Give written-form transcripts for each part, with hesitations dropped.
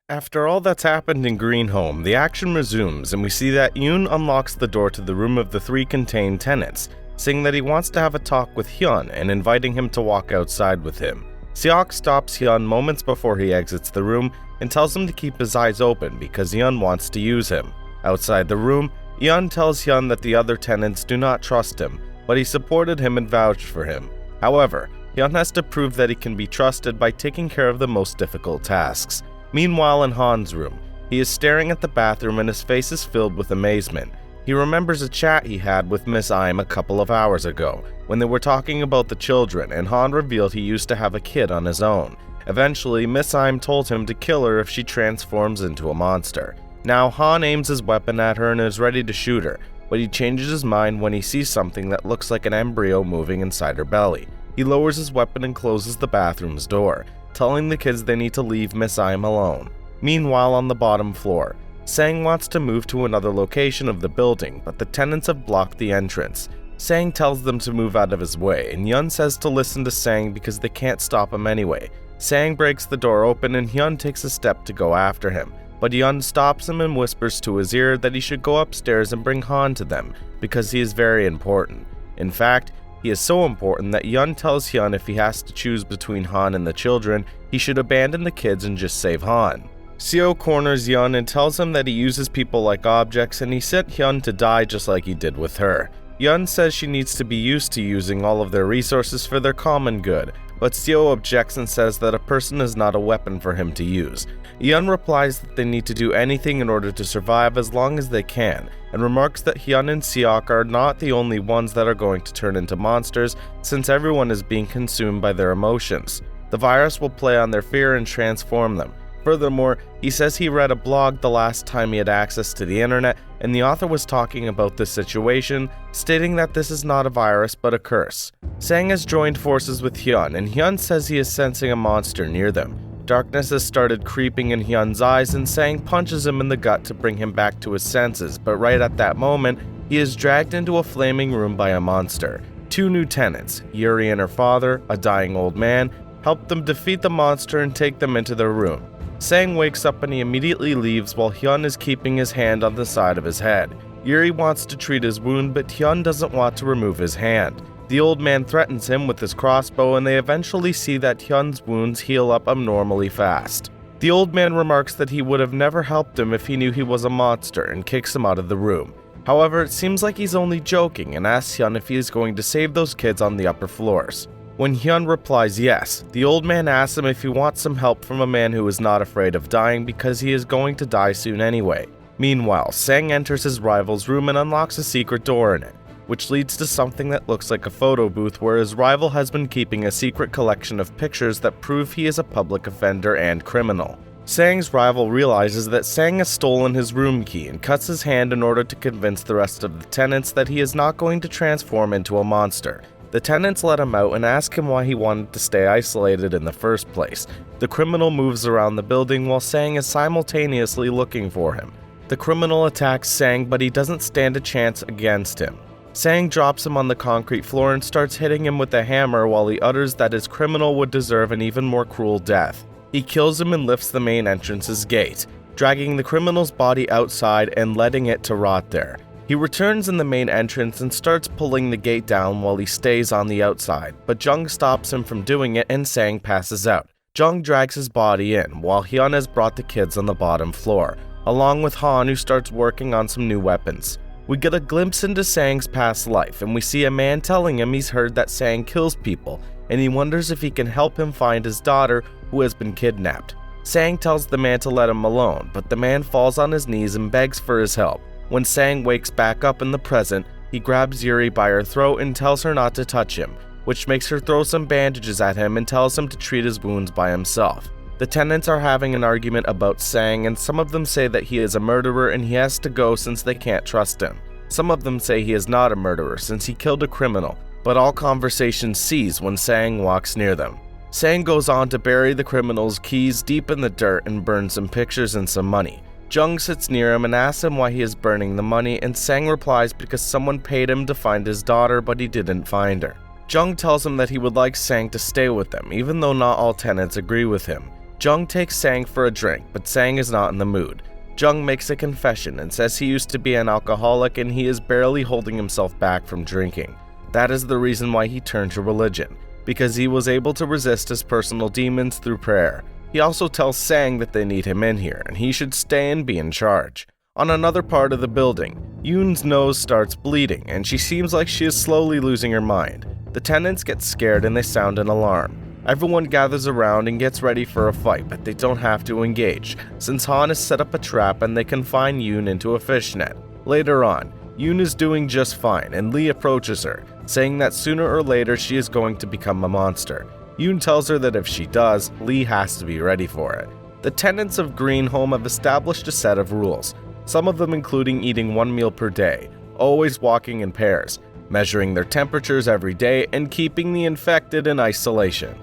After all that's happened in Green Home, the action resumes and we see that Yoon unlocks the door to the room of the three contained tenants, saying that he wants to have a talk with Hyun and inviting him to walk outside with him. Seok stops Hyun moments before he exits the room and tells him to keep his eyes open because Hyun wants to use him. Outside the room, Hyun tells Hyun that the other tenants do not trust him, but he supported him and vouched for him. However, Hyun has to prove that he can be trusted by taking care of the most difficult tasks. Meanwhile, in Han's room, he is staring at the bathroom and his face is filled with amazement. He remembers a chat he had with Miss Im a couple of hours ago, when they were talking about the children, and Han revealed he used to have a kid on his own. Eventually, Miss Im told him to kill her if she transforms into a monster. Now, Han aims his weapon at her and is ready to shoot her, but he changes his mind when he sees something that looks like an embryo moving inside her belly. He lowers his weapon and closes the bathroom's door, telling the kids they need to leave Miss Im alone. Meanwhile, on the bottom floor, Sang wants to move to another location of the building, but the tenants have blocked the entrance. Sang tells them to move out of his way, and Hyun says to listen to Sang because they can't stop him anyway. Sang breaks the door open and Hyun takes a step to go after him, but Hyun stops him and whispers to his ear that he should go upstairs and bring Han to them, because he is very important. In fact, he is so important that Hyun tells Hyun if he has to choose between Han and the children, he should abandon the kids and just save Han. Seo corners Hyun and tells him that he uses people like objects and he sent Hyun to die just like he did with her. Hyun says she needs to be used to using all of their resources for their common good, but Seo objects and says that a person is not a weapon for him to use. Hyun replies that they need to do anything in order to survive as long as they can, and remarks that Hyun and Seok are not the only ones that are going to turn into monsters, since everyone is being consumed by their emotions. The virus will play on their fear and transform them. Furthermore, he says he read a blog the last time he had access to the internet, and the author was talking about this situation, stating that this is not a virus but a curse. Sang has joined forces with Hyun, and Hyun says he is sensing a monster near them. Darkness has started creeping in Hyun's eyes, and Sang punches him in the gut to bring him back to his senses, but right at that moment, he is dragged into a flaming room by a monster. Two new tenants, Yuri and her father, a dying old man, help them defeat the monster and take them into their room. Sang wakes up and he immediately leaves while Hyun is keeping his hand on the side of his head. Yuri wants to treat his wound, but Hyun doesn't want to remove his hand. The old man threatens him with his crossbow and they eventually see that Hyun's wounds heal up abnormally fast. The old man remarks that he would have never helped him if he knew he was a monster and kicks him out of the room. However, it seems like he's only joking and asks Hyun if he is going to save those kids on the upper floors. When Hyun replies yes, the old man asks him if he wants some help from a man who is not afraid of dying because he is going to die soon anyway. Meanwhile, Sang enters his rival's room and unlocks a secret door in it, which leads to something that looks like a photo booth where his rival has been keeping a secret collection of pictures that prove he is a public offender and criminal. Sang's rival realizes that Sang has stolen his room key and cuts his hand in order to convince the rest of the tenants that he is not going to transform into a monster. The tenants let him out and ask him why he wanted to stay isolated in the first place. The criminal moves around the building while Sang is simultaneously looking for him. The criminal attacks Sang, but he doesn't stand a chance against him. Sang drops him on the concrete floor and starts hitting him with a hammer while he utters that his criminal would deserve an even more cruel death. He kills him and lifts the main entrance's gate, dragging the criminal's body outside and letting it to rot there. He returns in the main entrance and starts pulling the gate down while he stays on the outside, but Jung stops him from doing it and Sang passes out. Jung drags his body in, while Hyun has brought the kids on the bottom floor, along with Han who starts working on some new weapons. We get a glimpse into Sang's past life and we see a man telling him he's heard that Sang kills people, and he wonders if he can help him find his daughter who has been kidnapped. Sang tells the man to let him alone, but the man falls on his knees and begs for his help. When Sang wakes back up in the present, he grabs Yuri by her throat and tells her not to touch him, which makes her throw some bandages at him and tells him to treat his wounds by himself. The tenants are having an argument about Sang, and some of them say that he is a murderer and he has to go since they can't trust him. Some of them say he is not a murderer since he killed a criminal, but all conversation cease when Sang walks near them. Sang goes on to bury the criminal's keys deep in the dirt and burn some pictures and some money. Jung sits near him and asks him why he is burning the money, and Sang replies because someone paid him to find his daughter but he didn't find her. Jung tells him that he would like Sang to stay with them even though not all tenants agree with him. Jung takes Sang for a drink, but Sang is not in the mood. Jung makes a confession and says he used to be an alcoholic and he is barely holding himself back from drinking. That is the reason why he turned to religion, because he was able to resist his personal demons through prayer. He also tells Sang that they need him in here and he should stay and be in charge. On another part of the building, Yoon's nose starts bleeding and she seems like she is slowly losing her mind. The tenants get scared and they sound an alarm. Everyone gathers around and gets ready for a fight, but they don't have to engage, since Han has set up a trap and they confine Yoon into a fishnet. Later on, Yoon is doing just fine and Lee approaches her, saying that sooner or later she is going to become a monster. Yoon tells her that if she does, Lee has to be ready for it. The tenants of Green Home have established a set of rules, some of them including eating 1 meal per day, always walking in pairs, measuring their temperatures every day, and keeping the infected in isolation.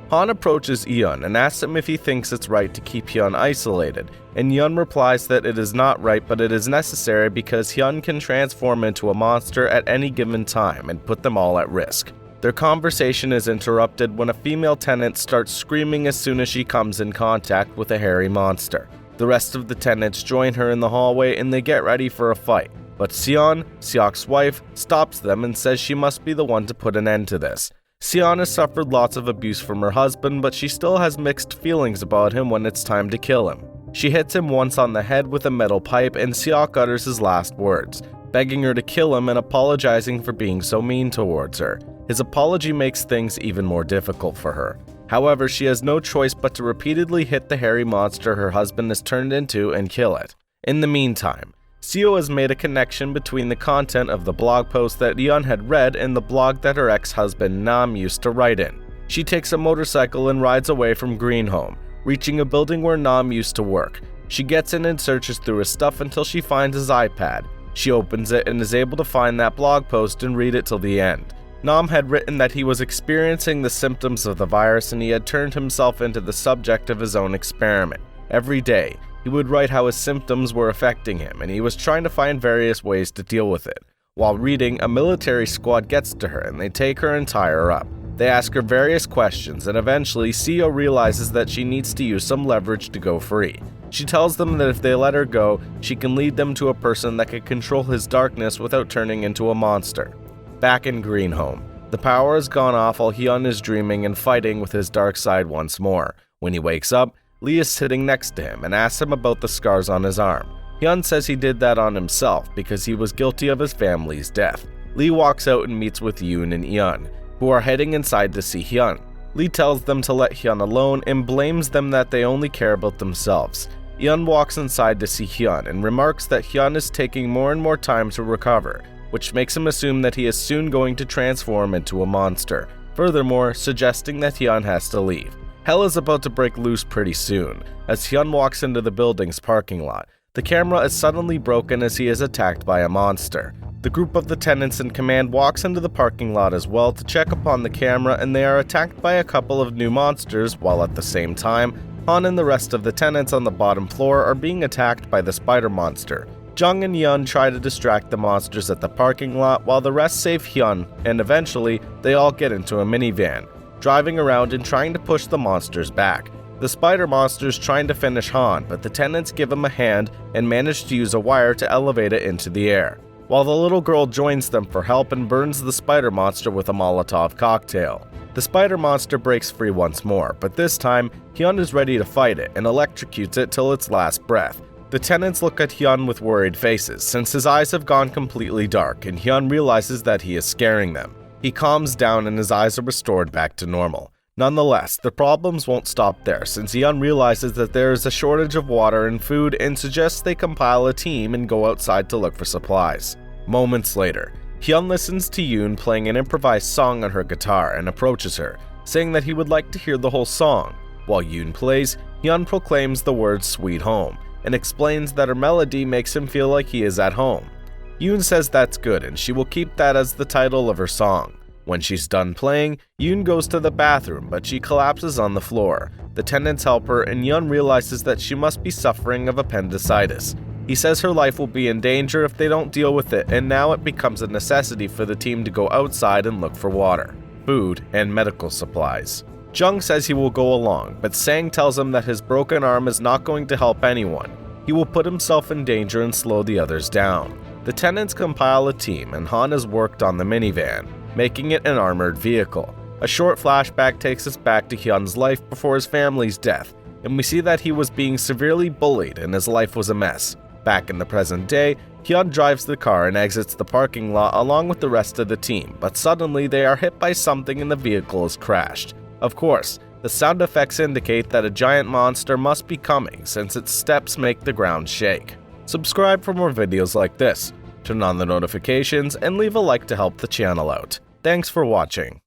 Han approaches Hyun and asks him if he thinks it's right to keep Hyun isolated, and Hyun replies that it is not right but it is necessary because Hyun can transform into a monster at any given time and put them all at risk. Their conversation is interrupted when a female tenant starts screaming as soon as she comes in contact with a hairy monster. The rest of the tenants join her in the hallway and they get ready for a fight, but Seon, Seok's wife, stops them and says she must be the one to put an end to this. Seon has suffered lots of abuse from her husband, but she still has mixed feelings about him when it's time to kill him. She hits him once on the head with a metal pipe and Seok utters his last words, begging her to kill him and apologizing for being so mean towards her. His apology makes things even more difficult for her. However, she has no choice but to repeatedly hit the hairy monster her husband has turned into and kill it. In the meantime, Seo has made a connection between the content of the blog post that Hyun had read and the blog that her ex-husband Nam used to write in. She takes a motorcycle and rides away from Green Home, reaching a building where Nam used to work. She gets in and searches through his stuff until she finds his iPad. She opens it and is able to find that blog post and read it till the end. Nam had written that he was experiencing the symptoms of the virus and he had turned himself into the subject of his own experiment. Every day, he would write how his symptoms were affecting him and he was trying to find various ways to deal with it. While reading, a military squad gets to her and they take her and tie her up. They ask her various questions and eventually Seo realizes that she needs to use some leverage to go free. She tells them that if they let her go, she can lead them to a person that can control his darkness without turning into a monster. Back in Green Home, the power has gone off while Hyun is dreaming and fighting with his dark side once more. When he wakes up, Lee is sitting next to him and asks him about the scars on his arm. Hyun says he did that on himself because he was guilty of his family's death. Lee walks out and meets with Yoon and Hyun, who are heading inside to see Hyun. Lee tells them to let Hyun alone and blames them that they only care about themselves. Hyun walks inside to see Hyun and remarks that Hyun is taking more and more time to recover, which makes him assume that he is soon going to transform into a monster, furthermore suggesting that Hyun has to leave. Hell is about to break loose pretty soon, as Hyun walks into the building's parking lot. The camera is suddenly broken as he is attacked by a monster. The group of the tenants in command walks into the parking lot as well to check upon the camera and they are attacked by a couple of new monsters, while at the same time, Han and the rest of the tenants on the bottom floor are being attacked by the spider monster. Jung and Hyun try to distract the monsters at the parking lot while the rest save Hyun, and eventually, they all get into a minivan, driving around and trying to push the monsters back. The spider monster's trying to finish Han, but the tenants give him a hand and manage to use a wire to elevate it into the air, while the little girl joins them for help and burns the spider monster with a Molotov cocktail. The spider monster breaks free once more, but this time, Hyun is ready to fight it and electrocutes it till its last breath. The tenants look at Hyun with worried faces, since his eyes have gone completely dark and Hyun realizes that he is scaring them. He calms down and his eyes are restored back to normal. Nonetheless, the problems won't stop there, since Hyun realizes that there is a shortage of water and food and suggests they compile a team and go outside to look for supplies. Moments later, Hyun listens to Yoon playing an improvised song on her guitar and approaches her, saying that he would like to hear the whole song. While Yoon plays, Hyun proclaims the words "Sweet Home" and explains that her melody makes him feel like he is at home. Yoon says that's good and she will keep that as the title of her song. When she's done playing, Yoon goes to the bathroom, but she collapses on the floor. The tenants help her and Hyun realizes that she must be suffering of appendicitis. He says her life will be in danger if they don't deal with it, and now it becomes a necessity for the team to go outside and look for water, food, and medical supplies. Jung says he will go along, but Sang tells him that his broken arm is not going to help anyone. He will put himself in danger and slow the others down. The tenants compile a team, and Han has worked on the minivan, making it an armored vehicle. A short flashback takes us back to Hyun's life before his family's death, and we see that he was being severely bullied and his life was a mess. Back in the present day, Hyun drives the car and exits the parking lot along with the rest of the team, but suddenly they are hit by something and the vehicle is crashed. Of course, the sound effects indicate that a giant monster must be coming since its steps make the ground shake. Subscribe for more videos like this, turn on the notifications, and leave a like to help the channel out. Thanks for watching.